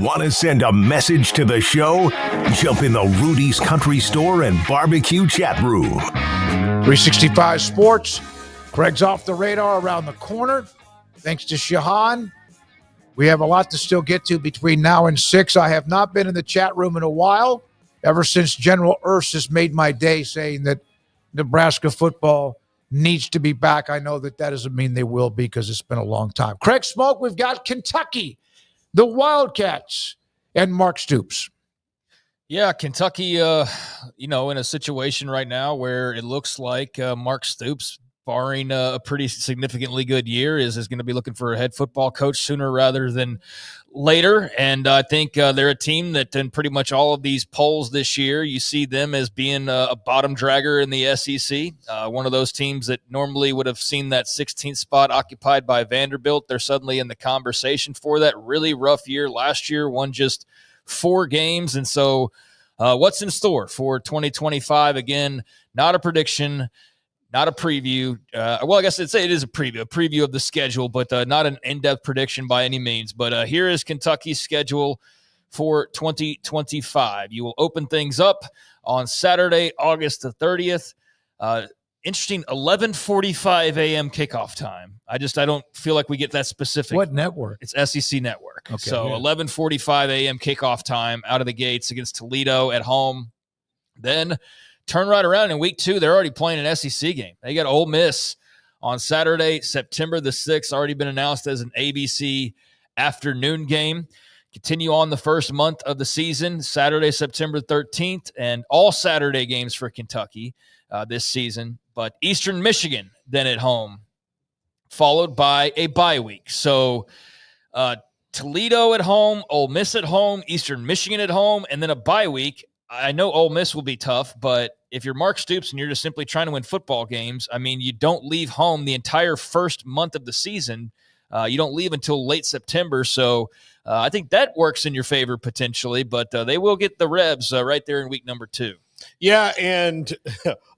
Want to send a message to the show? Jump in the Rudy's Country Store and Barbecue chat room. 365 Sports. Craig's off the radar around the corner. Thanks to Shahan. We have a lot to still get to between now and 6. I have not been in the chat room in a while, ever since General Ursus made my day saying that Nebraska football needs to be back. I know that doesn't mean they will be because it's been a long time. Craig Smoak, we've got Kentucky, the Wildcats, and Mark Stoops. Yeah, Kentucky, in a situation right now where it looks like Mark Stoops, barring a pretty significantly good year, is going to be looking for a head football coach sooner rather than later. And I think they're a team that in pretty much all of these polls this year, you see them as being a bottom dragger in the SEC. One of those teams that normally would have seen that 16th spot occupied by Vanderbilt. They're suddenly in the conversation for that. Really rough year last year, won just 4 games. And so what's in store for 2025? Again, not a prediction, not a preview. Well, I guess I'd say it is a preview of the schedule, but not an in-depth prediction by any means. But here is Kentucky's schedule for 2025. You will open things up on Saturday, August the 30th. Interesting 11:45 a.m. kickoff time. I don't feel like we get that specific. What network? It's SEC Network. Okay, so yeah. 11:45 a.m. kickoff time out of the gates against Toledo at home. Then turn right around in week 2. They're already playing an SEC game. They got Ole Miss on Saturday, September the 6th, already been announced as an ABC afternoon game. Continue on the first month of the season, Saturday, September 13th, and all Saturday games for Kentucky this season. But Eastern Michigan then at home, followed by a bye week. So Toledo at home, Ole Miss at home, Eastern Michigan at home, and then a bye week. I know Ole Miss will be tough, but if you're Mark Stoops and you're just simply trying to win football games, I mean, you don't leave home the entire first month of the season. You don't leave until late September. So I think that works in your favor potentially, but they will get the Rebs right there in week number 2. Yeah, and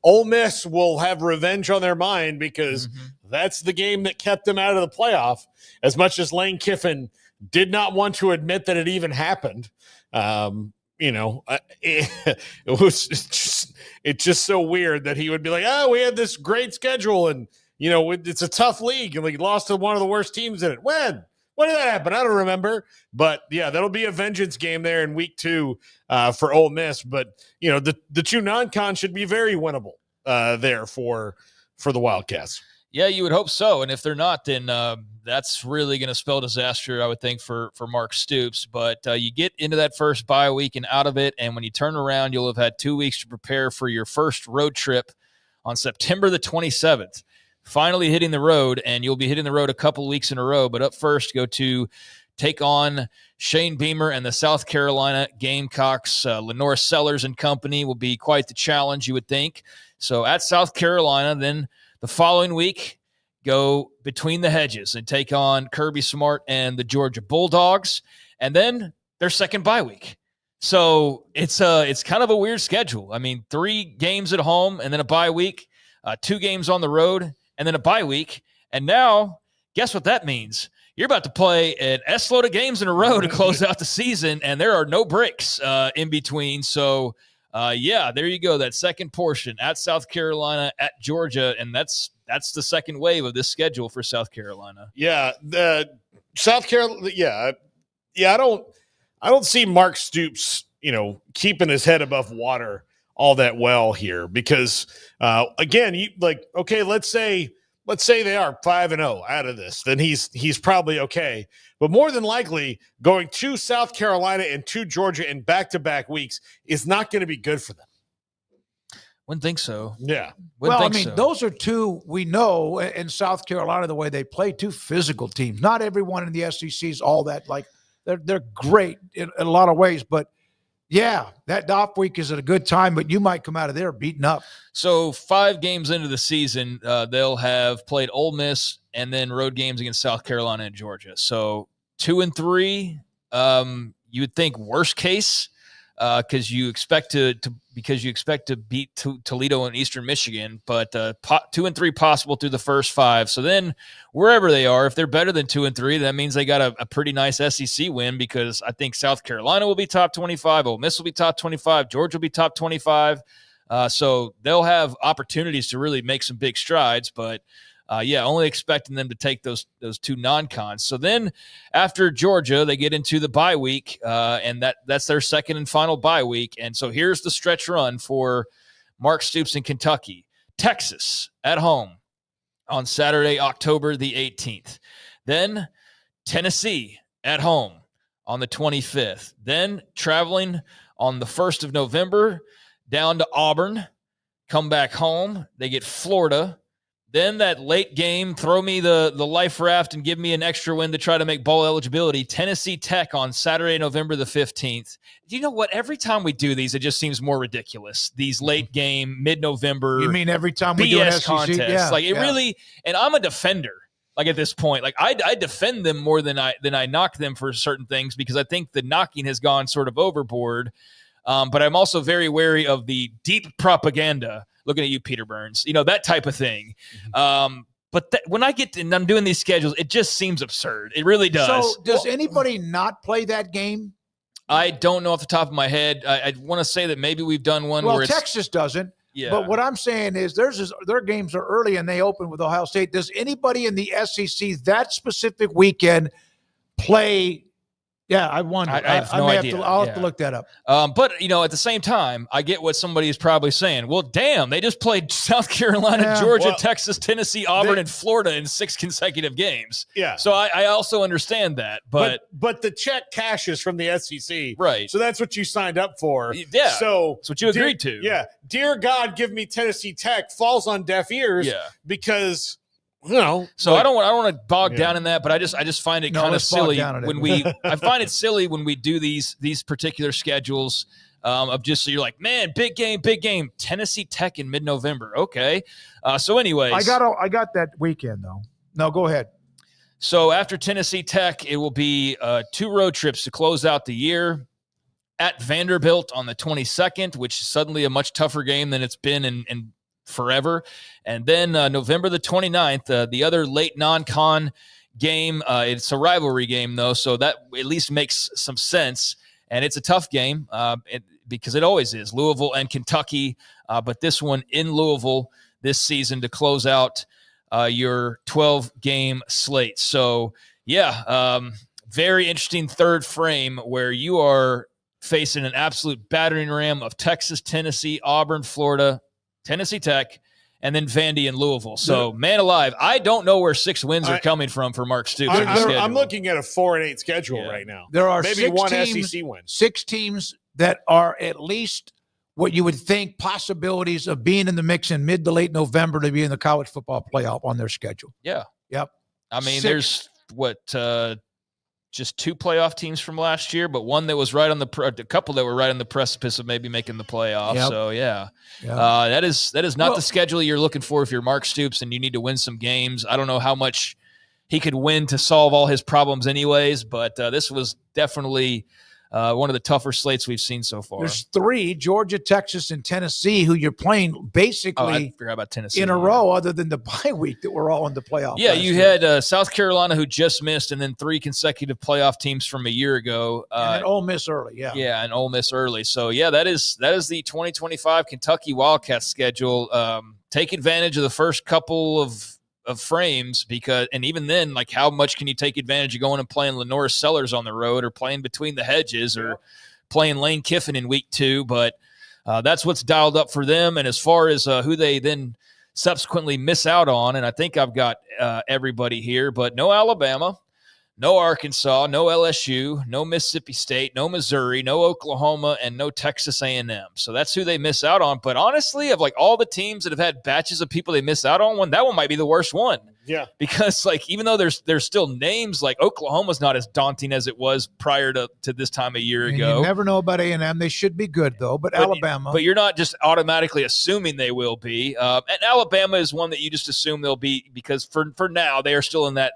Ole Miss will have revenge on their mind because that's the game that kept them out of the playoff, as much as Lane Kiffin did not want to admit that it even happened. It's just so weird that he would be like, oh, we had this great schedule and, it's a tough league and we lost to one of the worst teams in it. When did that happen? I don't remember. But, yeah, that'll be a vengeance game there in week 2 for Ole Miss. But, the 2 non-con should be very winnable there for the Wildcats. Yeah, you would hope so. And if they're not, then that's really going to spell disaster, I would think, for Mark Stoops. But you get into that first bye week and out of it, and when you turn around, you'll have had 2 weeks to prepare for your first road trip on September the 27th. Finally hitting the road, and you'll be hitting the road a couple weeks in a row. But up first, go to take on Shane Beamer and the South Carolina Gamecocks. Lenore Sellers and company will be quite the challenge, you would think. So at South Carolina, then the following week, go between the hedges and take on Kirby Smart and the Georgia Bulldogs, and then their second bye week. So it's kind of a weird schedule. I mean, 3 games at home and then a bye week, 2 games on the road, and then a bye week. And now, guess what that means? You're about to play an S-load of games in a row to close out the season, and there are no breaks in between. So, there you go. That second portion at South Carolina, at Georgia, and that's the second wave of this schedule for South Carolina. Yeah, the South Carolina. Yeah. I don't see Mark Stoops, keeping his head above water all that well here because, again, let's say they are 5-0 out of this, then he's probably okay. But more than likely, going to South Carolina and to Georgia in back-to-back weeks is not going to be good for them. Wouldn't think so. Yeah. Those are 2 we know in South Carolina, the way they play, 2 physical teams. Not everyone in the SEC is all that. Like they're great in a lot of ways, but yeah, that off week is at a good time, but you might come out of there beaten up. So 5 games into the season, they'll have played Ole Miss and then road games against South Carolina and Georgia. So 2 and 3, you would think worst case, because you expect to beat Toledo and Eastern Michigan, but 2 and 3 possible through the first 5. So then wherever they are, if they're better than 2 and 3, that means they got a pretty nice SEC win, because I think South Carolina will be top 25, Ole Miss will be top 25, Georgia will be top 25. So they'll have opportunities to really make some big strides, but only expecting them to take those 2 non-cons. So then after Georgia, they get into the bye week, and that's their second and final bye week. And so here's the stretch run for Mark Stoops in Kentucky. Texas at home on Saturday, October the 18th. Then Tennessee at home on the 25th. Then traveling on the 1st of November down to Auburn, come back home. They get Florida. Then that late game, throw me the life raft and give me an extra win to try to make bowl eligibility. Tennessee Tech on Saturday, November the 15th. You know what? Every time we do these, it just seems more ridiculous. These late game, mid-November. You mean every time we do an SEC contest? Yeah, like it really. And I'm a defender. Like at this point, like I defend them more than I knock them for certain things, because I think the knocking has gone sort of overboard. But I'm also very wary of the deep propaganda. Looking at you, Peter Burns, that type of thing. But when I get and I'm doing these schedules, it just seems absurd. It really does. So does anybody not play that game? I don't know off the top of my head. I want to say that maybe we've done one where Texas doesn't. Yeah. But what I'm saying is their games are early and they open with Ohio State. Does anybody in the SEC that specific weekend play? Yeah, I wonder. I have no idea. I'll have to look that up. But, at the same time, I get what somebody is probably saying. Well, damn, they just played South Carolina, Georgia, Texas, Tennessee, Auburn, and Florida in 6 consecutive games. Yeah. So I also understand that. But the check cashes from the SEC. Right. So that's what you signed up for. Yeah. So that's what you agreed to. Yeah. Dear God, give me Tennessee Tech falls on deaf ears because – So I don't want to bog down in that, but I just find it kind of silly when I find it silly when we do these particular schedules of just so you're like, man, big game, Tennessee Tech in mid-November. Okay. So anyways, I got that weekend though. No, go ahead. So after Tennessee Tech, it will be 2 road trips to close out the year. At Vanderbilt on the 22nd, which is suddenly a much tougher game than it's been in forever. And then November the 29th, the other late non-con game. It's a rivalry game, though, so that at least makes some sense. And it's a tough game because it always is, Louisville and Kentucky. But this one in Louisville this season to close out your 12-game slate. So, very interesting third frame where you are facing an absolute battering ram of Texas, Tennessee, Auburn, Florida, Tennessee Tech, and then Vandy and Louisville. So, man alive, I don't know where 6 wins are coming from for Mark Stoops. I'm looking at a 4-8 schedule right now. There are maybe 6 one teams, SEC win. 6 teams that are at least what you would think possibilities of being in the mix in mid to late November to be in the college football playoff on their schedule. Yeah. Yep. I mean, 6. There's just 2 playoff teams from last year, but one that was right on a couple that were right on the precipice of maybe making the playoffs. Yep. So that is not the schedule you're looking for if you're Mark Stoops and you need to win some games. I don't know how much he could win to solve all his problems anyways, but this was definitely one of the tougher slates we've seen so far. There's 3, Georgia, Texas, and Tennessee, who you're playing basically I forgot about Tennessee in a row other than the bye week that we're all in the playoff. Yeah, you had South Carolina, who just missed, and then 3 consecutive playoff teams from a year ago. And Ole Miss early, Yeah, and Ole Miss early. So, that is the 2025 Kentucky Wildcats schedule. Take advantage of the first couple of frames and even then, like, how much can you take advantage of going and playing Lenore Sellers on the road or playing Between the Hedges or playing Lane Kiffin in week 2? But that's what's dialed up for them. And as far as who they then subsequently miss out on, and I think I've got everybody here, but no Alabama, no Arkansas, no LSU, no Mississippi State, no Missouri, no Oklahoma, and no Texas A&M. So that's who they miss out on. But honestly, of like all the teams that have had batches of people they miss out on, that one might be the worst one. Yeah. Because like even though there's still names, like Oklahoma's not as daunting as it was prior to this time a year ago. You never know about A&M. They should be good though, but Alabama. But you're not just automatically assuming they will be. And Alabama is one that you just assume they'll be because for now they are still in that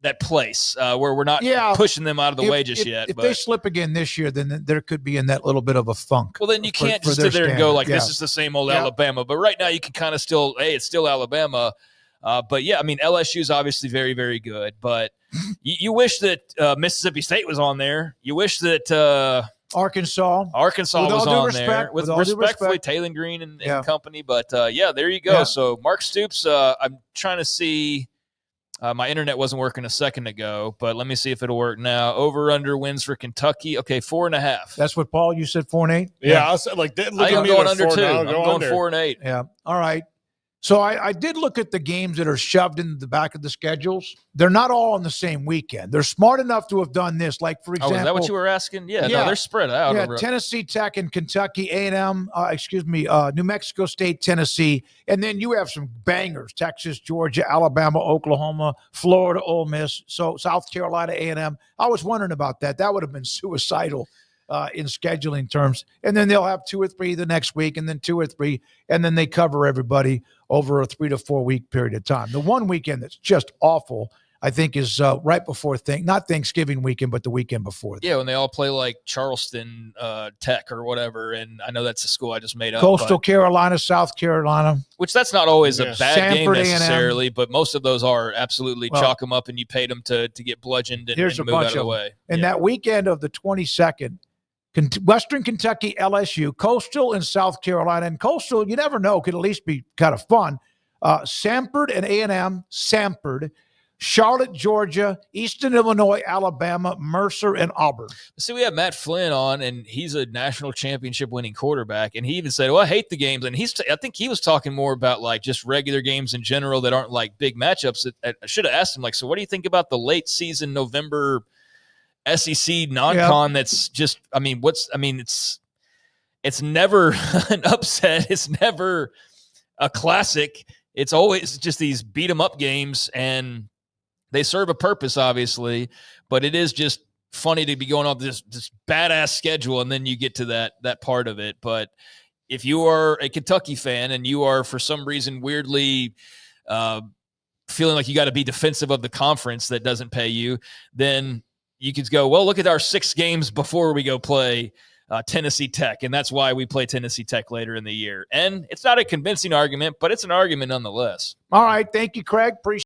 that place where we're not pushing them out of the way just yet. If they slip again this year, then there could be in that little bit of a funk. Well, then you can't just sit there and go like, this is the same old Alabama. But right now you can kind of still, hey, it's still Alabama. But yeah, I mean, LSU is obviously very, very good. But you wish that Mississippi State was on there. You wish that Arkansas was on there. With respectfully, Taylor Green and company. But yeah, there you go. Yeah. So Mark Stoops, I'm trying to see. My internet wasn't working a second ago, but let me see if it'll work now. Over/under wins for Kentucky. Okay, 4.5. That's what, Paul, you said 4-8? Yeah, I said like that. I think I'm going under 2. I'm going 4-8. Yeah. All right. So I did look at the games that are shoved in the back of the schedules. They're not all on the same weekend. They're smart enough to have done this. Like, for example. Oh, is that what you were asking? Yeah, no, they're spread out. Yeah, Tennessee Tech and Kentucky, A&M, New Mexico State, Tennessee. And then you have some bangers, Texas, Georgia, Alabama, Oklahoma, Florida, Ole Miss, so South Carolina, A&M. I was wondering about that. That would have been suicidal in scheduling terms. And then they'll have 2 or 3 the next week, and then 2 or 3, and then they cover everybody over a 3 to 4 week period of time. The one weekend that's just awful, I think, is right before not Thanksgiving weekend, but the weekend before that. Yeah, when they all play like Charleston Tech or whatever, and I know that's a school I just made up. Coastal Carolina, South Carolina. Which that's not always a bad Sanford, game necessarily, but most of those are absolutely chalk them up and you paid them to get bludgeoned and move out of the way. And that weekend of the 22nd, Western Kentucky, LSU, Coastal and South Carolina. And Coastal, you never know, could at least be kind of fun. Samford and A&M, Samford, Charlotte, Georgia, Eastern Illinois, Alabama, Mercer, and Auburn. See, we have Matt Flynn on, and he's a national championship winning quarterback. And he even said, well, I hate the games. And I think he was talking more about like just regular games in general that aren't like big matchups. I should have asked him, like, so what do you think about the late season November SEC non-con? That's just, it's never an upset. It's never a classic. It's always just these beat 'em up games, and they serve a purpose, obviously, but it is just funny to be going off this badass schedule, and then you get to that part of it. But if you are a Kentucky fan and you are for some reason weirdly feeling like you got to be defensive of the conference that doesn't pay you, then you could go, well, look at our 6 games before we go play Tennessee Tech, and that's why we play Tennessee Tech later in the year. And it's not a convincing argument, but it's an argument nonetheless. All right. Thank you, Craig. Appreciate